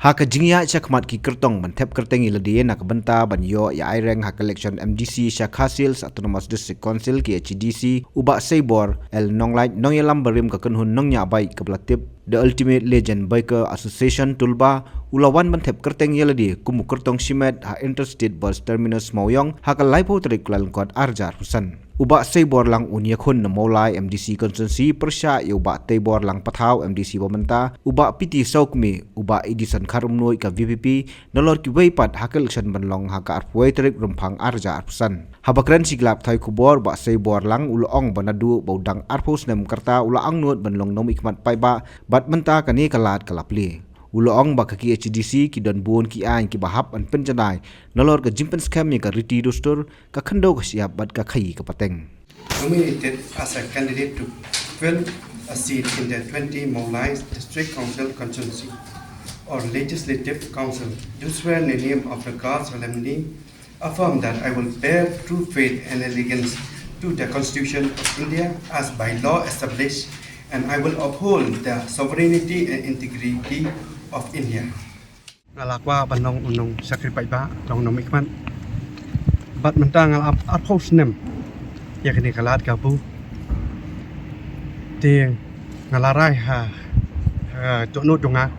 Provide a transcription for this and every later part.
Haka jingya chakmat ki kertong bantep kerteng iladiye nak benta banyo ya aireng hak election MDC Shakhasil Autonomous District Council ki HDC ubak Seibor el nonglait nongyelam berim ka kenhun nongnya bai keblatip The Ultimate Legend Biker Association tulba ulawan bantep kerteng iladi kumu kertong Shimet ha Interstate Bus Terminus Mauyong haka laipo terik lalengkot arjar husan ubak Seibor lang unya khun na maulai MDC Constituency persya ya ubak Teibor lang pathau MDC Bomenta ubak piti saukmi ubak Edison Karumnoi ka VPP nalor ki weipat hak election banlong haka arpuai terik rumpang arja arpusan habakran siglap thai kubor ba Seibor lang ulong banadu baudang arpus nem karta ulang nut banlong nom ikmat paiba bat menta kani kalat kalapli Uloong baka ki HDC ki don buon ki an ki bahap an penjanai nalor ka jimpen scam ka riti dostor ka khando ka siap bat ka khai ka pateng. Nominated as a candidate to fill a seat in the 20 Maulai District Council constituency or Legislative Council. Do swear in the name of the God solemnly affirm that I will bear true faith and allegiance to the Constitution of India as by law established, and I will uphold the sovereignty and integrity of India. Ngalakwa banong unong sakrifai ba dong nom ikman bat mentang ngal apos nem ya kini kalat kabu te ngalarai ha tonot donga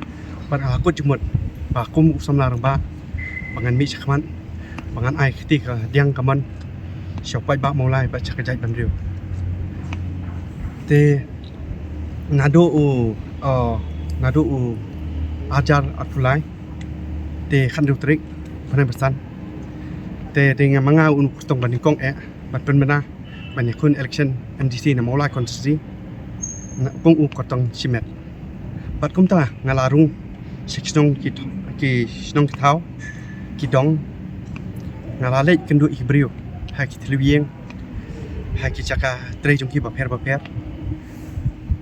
bat aku jemut ba kum samlar ba bangan mi sakman bangan ai ketika diang kaman syopai ba mulai ba cakajai bandriu te nado u ajar atulai te khandu trik panen pesan te dengan manga un kustong bandingkong bat penmena banyakun election MDC na maulai konstitusi na pung u kotong simet bat kumta ngalarung seksnong ki snong tau ki dong ngalale kendu ibriu ha ki tluwieng ha ki chaka tre jong ki ba pher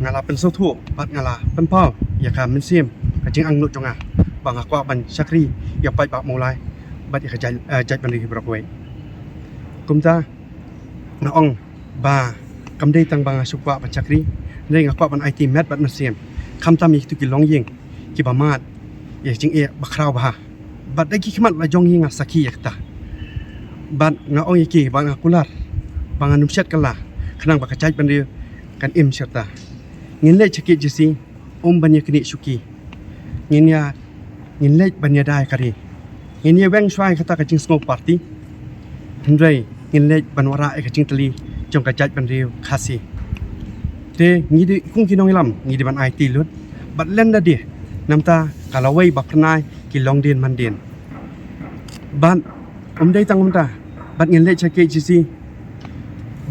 ngala pen sotu bat ngala pen pau ya ka mensim kajing ang nut jonga bang akwa ban sakri ya pai ba mulai bat ya jai ban ri brokwe kumta na ong ba kamdei tang bang sukwa ban sakri nei ngakwa ban IT mat bat mensim kamta mi tu ki long yeng ki ba mat ya jing ba kraw ba bat dai ki khmat la jong yeng saki yakta bat nga ong ki bang akular bang anum chat kala khanang ba kajai ban ri kan im serta ngin le chaki jisi banyak ni suki ngin le banyak dai kari ngin ye weng swai kata kacing smoke party hendrai ngin le banwara kacing teli jong kajat ban riu khasi te ngidi kung kinong ilam ngidi ban IT lut bat lenda dia namta kalawai baknai ki longdin mandin ban dai tang namta bat ngin le chaki jisi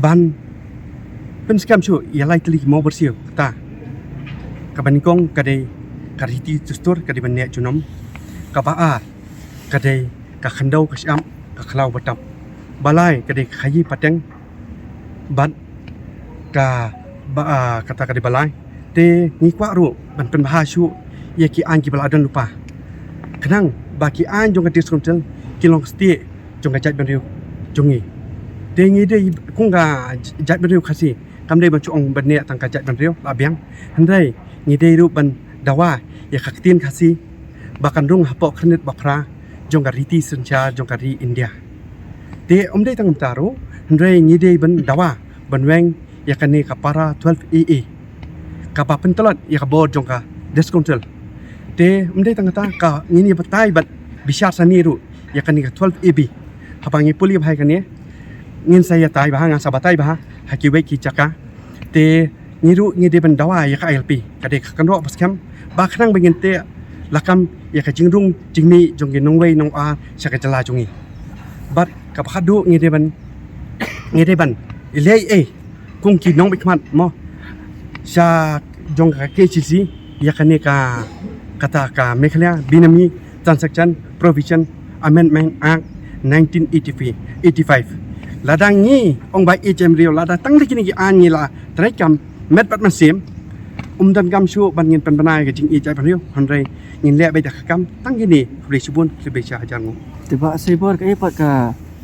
ban pen scam chu ya lai teli mau bersiu ta kabaningkong kadai kariti tustur kadai banyak junom kabaar kadai ka khandau ka syam ka khlau batap balai kadai khayi pateng bat ka ba kata kadai balai te ngikwa ru ban pen bahasyu ya ki an ki baladan lupa kenang baki an jong ka diskontel kilong stie jong ka jat ban riu jongi te ngi de kung ga jat ban riu khasi kamdei ban chuong ban ne tang ka jat ban riu labiang handai ngidei ru ban dawa ya khaktin khasi bakan rung hapok khnit bakra jong gariti sencha jong kari India te omdei tang taru ndrei ngidei ban dawa ban weng ya kani kapara 12 AA kapa pentelot ya kabor jong ka diskontel te omdei tang ta ka ngini batai bat bisyar sani ru ya kani ka 12 AB hapangi puli bhai kani ngin saya tai bah ngasa batai bah hakiwe ki chaka te niru ngide ban dawa ya ka LP kade kan ro paskam ba khnang bengin te lakam ya ka jingrung jingmi jongge nongwei nong a saka jala jongi bat ka phadu ngide ban ilei kung ki nong bikmat mo sa jong ka KCC ya kane ka kata ka mekhlya binami transaction provision amendment act 1985 ladang ni ong bai HM Rio lada tang dikini ki an ni la trekam met bat masim dan gam shu ban ngin pen banai ke jing i jai ban riu handrai ngin le bai dak kam tang gini fri subun le bai cha jangu tiba Seibor ka ipat ka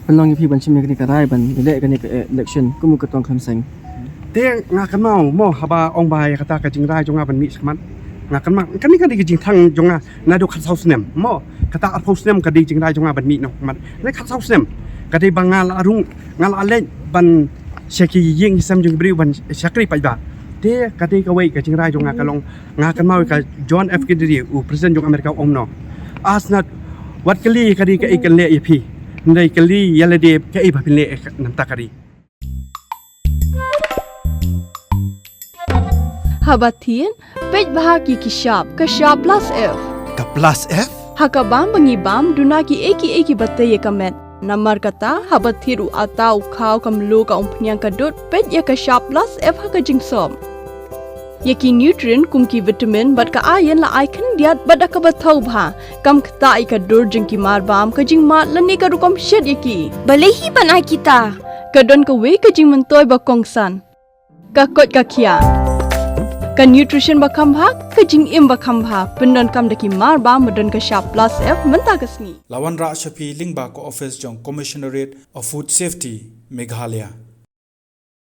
penlong pi ban chim ni ka rai ban le ka ni election kumu ka tong kham seng te nga kan mau mo haba ong bai kata ka jing rai jonga ban mi sakman ngakan mak kan ni kan di jing thang jonga na do khat house nem mo kata ar house nem kadi jing rai jonga ban mi no mat le khat house nem kadi bangal arung ngal ale ban sheki ying sam jing bri ban shakri pai ba te kadi ka wei ka jing rai jonga ka long ngakan mau ka John F Kennedy u president jong Amerika om no asnat wat kali kadi ka ikan le yapi ndai kali yale de ka i ba pin le nam ta kadi Habatin, pej bahagi kishap, kashap plus F. Ka plus F? Hakabam bangibam dunaki eki batay kamet. Namar kata habathiru atau kau kamlu ka umpnyang kadut pej ya kashap plus F haka jingsom. Yaki nutrient kumki vitamin bat ka ayan la aikan diat bat ka bathau bha. Kam kata ikadur jingki marbam ka jingmat lani ka rukom shed yaki. Balehi banai kita. Kadon ka we ka jing mentoy bakongsan. Kakot kakia. Ka nutrition bakam bhak ka jing im bakam bha pendon kam daki mar ba modon ka sharp plus F menta kasni Lawan Ra Shapi Lingba ko office jong Commissionerate of Food Safety Meghalaya